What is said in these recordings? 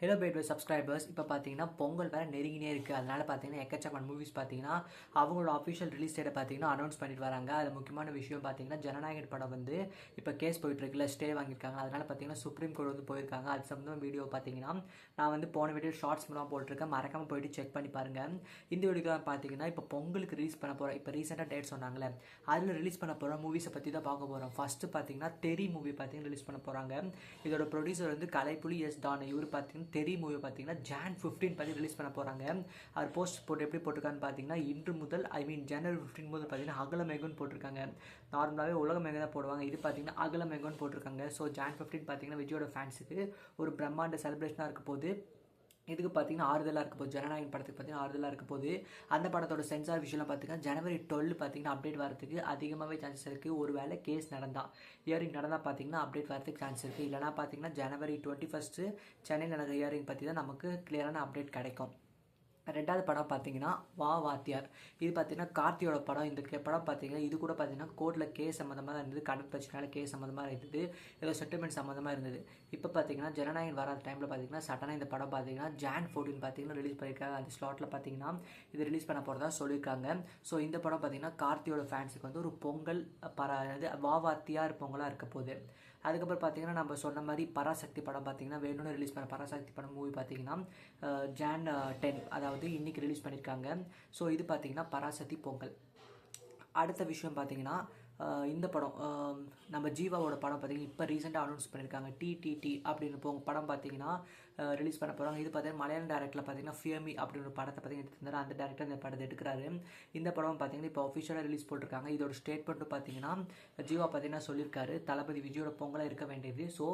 Hello பேட்வே subscribers. இப்போ பார்த்தீங்கன்னா பொங்கல் வேறு நெருங்கினே இருக்குது. அதனால் பார்த்தீங்கன்னா எக்கச்சக்கமான மூவிஸ் பார்த்தீங்கன்னா அவங்களோட அஃபிஷியல் ரிலீஸ் டேட்டை பார்த்தீங்கன்னா அனௌன்ஸ் பண்ணிட்டு வராங்க. அது முக்கியமான விஷயம் பார்த்தீங்கன்னா ஜனநாயகன் படம் வந்து இப்போ கேஸ் போயிட்டுருக்குல, ஸ்டே வாங்கியிருக்காங்க. அதனால் பார்த்தீங்கன்னா சுப்ரீம் கோர்ட் வந்து போயிருக்காங்க. அது சம்மந்தமாக வீடியோ பார்த்தீங்கன்னா நான் வந்து போன வீடியோ ஷார்ட்ஸ் மூலமாக போட்டிருக்கேன். மறக்காமல் போயிட்டு செக் பண்ணி பாருங்கள். இந்த வீடியோ பார்த்தீங்கன்னா இப்போ பொங்கலுக்கு ரிலீஸ் பண்ண போகிறோம். இப்போ ரீசெண்டாக டேட் சொன்னாங்களே, அதில் ரிலீஸ் பண்ண போகிற மூவிஸை பற்றி தான் பார்க்க போகிறோம். ஃபஸ்ட்டு பார்த்தீங்கன்னா தெரி மூவி பார்த்தீங்கன்னா ரிலீஸ் பண்ண போகிறாங்க. இதோட ப்ரொடியூசர் வந்து கலைப்புலி எஸ் டான். இவர் பார்த்தீங்கன்னா தெரி மூவி பார்த்தீங்கன்னா Jan 15 பற்றி ரிலீஸ் பண்ண போகிறாங்க. அவர் போஸ்ட் போட்டு எப்படி போட்டிருக்கான்னு பார்த்தீங்கன்னா, இன்று முதல் ஜனவரி 15 முதல் பார்த்தீங்கன்னா அகலமேகம்னு போட்டிருக்காங்க. நார்மலாகவே உலகமேகம் தான் போடுவாங்க. இது பார்த்தீங்கன்னா அகலமேகம்னு போட்டிருக்காங்க. ஸோ Jan 15 பார்த்தீங்கன்னா விஜயோட ஃபேன்ஸுக்கு ஒரு பிரம்மாண்ட செலிப்ரேஷனாக இருக்க போது. இதுக்கு பார்த்தீங்கன்னா ஆறுதலாக இருக்க போது. ஜனநாயகன் படத்துக்கு பார்த்தீங்கன்னா ஆறுதலாக இருக்க போது. அந்த படத்தோட சென்சார் விஷயம் பார்த்தீங்கன்னா January 12 பார்த்தீங்கன்னா அப்டேட் வரதுக்கு அதிகமாகவே சான்சஸ் இருக்குது. ஒரு வேளை கேஸ் நடந்தால், ஹியரிங் நடந்தால் பார்த்தீங்கன்னா அப்டேட் வரதுக்கு சான்ஸ் இருக்குது. இல்லைனா பார்த்தீங்கன்னா January 21 சென்னையில் நடக்கிற ஹியரிங் பற்றி தான் நமக்கு கிளியரான அப்டேட் கிடைக்கும். ரெண்டாவது படம் பார்த்தீங்கன்னா வா வாத்தியார். இது பார்த்தீங்கன்னா கார்த்தியோட படம். இந்த படம் பார்த்தீங்கன்னா இது கூட பார்த்தீங்கன்னா கோர்ட்டில் கேஸ் சம்மந்தமாக தான் இருந்தது. கடன் பிரச்சனையால் கேஸ் சம்மந்தமாக இருந்தது. ஏதோ செட்டில்மெண்ட் சம்மந்தமாக இருந்தது. இப்போ பார்த்தீங்கன்னா ஜனநாயகன் வராத டைமில் பார்த்தீங்கன்னா சட்டனாக இந்த படம் பார்த்தீங்கன்னா Jan 14 பார்த்தீங்கன்னா ரிலீஸ் பண்ணியிருக்காங்க. அந்த ஸ்லாட்டில் பார்த்தீங்கன்னா இது ரிலீஸ் பண்ண போகிறதா சொல்லியிருக்காங்க. ஸோ இந்த படம் பார்த்தீங்கன்னா கார்த்தியோட ஃபேன்ஸுக்கு வந்து ஒரு பொங்கல் வா வாத்தியார் பொங்கலாக இருக்க போகுது. அதுக்கப்புறம் பார்த்தீங்கன்னா நம்ம சொன்ன மாதிரி பராசக்தி படம் பார்த்தீங்கன்னா வேணும்னு ரிலீஸ் பண்ண பராசக்தி படம் மூவி பார்த்தீங்கன்னா Jan 10 அதாவது இன்னைக்கு ரிலீஸ் பண்ணியிருக்காங்க. ஸோ இது பார்த்தீங்கன்னா பராசக்தி பொங்கல். அடுத்த விஷயம் பார்த்தீங்கன்னா இந்த படம் நம்ம ஜீவாவோட படம் பார்த்தீங்கன்னா இப்போ ரீசெண்டாக அனௌன்ஸ் பண்ணியிருக்காங்க. டிடிடி அப்படின்னு படம் பார்த்தீங்கன்னா ரிலீஸ் பண்ண போகிறாங்க. இது பார்த்தீங்கன்னா மலையாளம் டேரக்டரில் பார்த்தீங்கன்னா ஃபியமி அப்படின்னு ஒரு படத்தை பார்த்தீங்கன்னா எடுத்துருந்தாரு. அந்த டேரக்டர் இந்த படத்தை எடுக்கிறாரு. இந்த படம் பார்த்தீங்கன்னா இப்போ அஃபிஷியலாக ரிலீஸ் போட்டிருக்காங்க. இதோட ஸ்டேட்மெண்ட்டும் பார்த்தீங்கன்னா ஜீவா பார்த்தீங்கன்னா சொல்லியிருக்காரு, தளபதி விஜயோட பொங்கலாக இருக்க வேண்டியது. ஸோ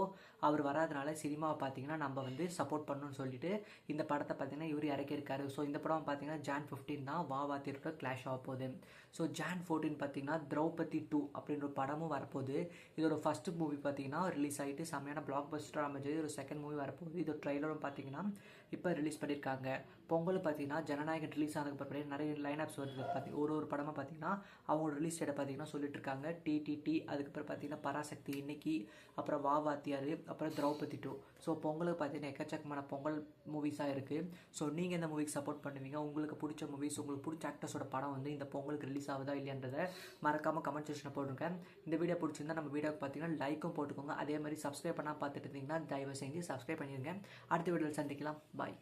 அவர் வராதனால சினிமாவை பார்த்தீங்கன்னா நம்ம வந்து சப்போர்ட் பண்ணணும்னு சொல்லிட்டு இந்த படத்தை பார்த்தீங்கன்னா இவர் இறக்கியிருக்காரு. ஸோ இந்த படம் பார்த்தீங்கன்னா Jan 15 தான் வா வாத்தியோட கிளாஷ் ஆக போகுது. ஸோ Jan 14 பார்த்தீங்கன்னா திரௌபதி 2 அப்படின்ற ஒரு படமும் வரப்போகுது. இதோட ஃபர்ஸ்ட் மூவி பார்த்தீங்கன்னா ரிலீஸ் ஆகிட்டு செம்மையான பிளாக் பஸ்டர் அமைஞ்சது. ஒரு செகண்ட் மூவி வரப்போகுது. இதோட ட்ரைலரும் பார்த்தீங்கன்னா இப்போ ரிலீஸ் பண்ணியிருக்காங்க. பொங்கல் பார்த்தீங்கன்னா ஜனநாயகன் ரிலீஸ் ஆனதுக்கு அப்புறம் நிறைய லைனப்ஸ் வருது. ஒரு படமாக பார்த்தீங்கன்னா அவங்க ரிலீஸ் டேட்டை பார்த்தீங்கன்னா சொல்லிட்டு இருக்காங்க. டிடிடி, அதுக்கப்புறம் பார்த்தீங்கன்னா பராசக்தி இன்னைக்கு, அப்புறம் வா வாத்தியார், அப்புறம் திரௌபதி 2. ஸோ பொங்கலுக்கு பார்த்தீங்கன்னா எக்கச்சக்கமான பொங்கல் மூவிஸாக இருக்குது. ஸோ நீங்கள் எந்த மூவிக்கு சப்போர்ட் பண்ணுவீங்க? உங்களுக்கு பிடிச்ச மூவிஸ், உங்களுக்கு பிடிச்ச ஆக்டர்ஸோட படம் வந்து இந்த பொங்கலுக்கு ரிலீஸ் ஆகுதா இல்லையன்றதை மறக்காமல் கமெண்ட் செக்ஷனில் போட்டுருங்க. இந்த வீடியோ பிடிச்சிருந்தா நம்ம வீடியோக்கு பார்த்தீங்கன்னா லைக்கும் போட்டுக்கோங்க. அதே மாதிரி சப்ஸ்கிரைப் பண்ணால் பார்த்துட்டு இருந்தீங்கன்னா தயவு செஞ்சு சப்ஸ்கிரைப் பண்ணிடுங்க. அடுத்த வீடியோவில் சந்திக்கலாம். பாய்.